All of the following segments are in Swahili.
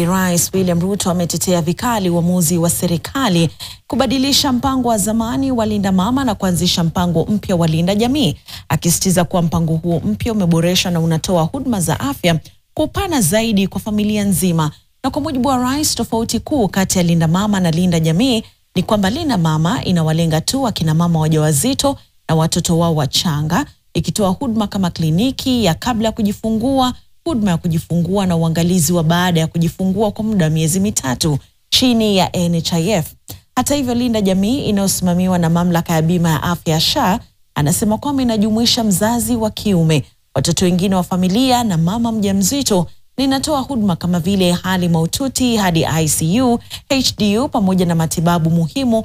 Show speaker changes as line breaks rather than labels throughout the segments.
Rais William Ruto ametetea vikali uamuzi wa serikali kubadilisha mpango wa zamani wa Linda Mama na kuanzisha mpango mpya wa Linda Jamii, akisisitiza kuwa mpango huo mpya umeboresha na unatoa huduma za afya kwa upana zaidi kwa familia nzima. Na kwa mujibu wa rais, tofauti kuu kati ya Linda Mama na Linda Jamii ni kwamba Linda Mama inawalenga tu akina mama wajawazito na watoto wao wachanga, ikitoa huduma kama kliniki ya kabla ya kujifungua, huduma ya kujifungua na uangalizi wa baada ya kujifungua kwa muda wa miezi mitatu chini ya NHIF. Hata hivyo, Linda Jamii inayosimamiwa na mamlaka ya bima ya afya SHA anasema kwamba inajumuisha mzazi wa kiume, watoto wengine wa familia na mama mjamzito, na inatoa huduma kama vile hali mahututi hadi ICU, HDU pamoja na matibabu muhimu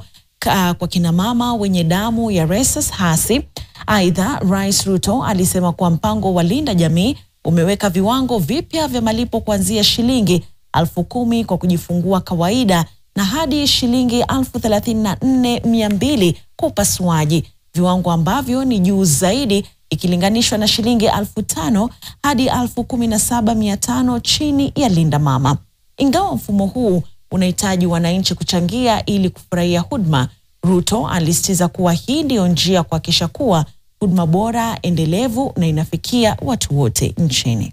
kwa kina mama wenye damu ya rhesus hasi. Aidha, Rais Ruto alisema kuwa mpango wa Linda Jamii umeweka viwango vipya vya malipo kuanzia shilingi 10,000 kwa kujifungua kawaida na hadi shilingi 34,200 kwa upasuaji, viwango ambavyo ni juu zaidi ikilinganishwa na shilingi 5,000 hadi 17,500 chini ya Linda Mama. Ingawa mfumo huu unahitaji wananchi kuchangia ili kufurahia huduma, Ruto alisisitiza kuwa hii ndio njia kuhakikisha kuwa huduma bora, endelevu na inafikia watu wote nchini.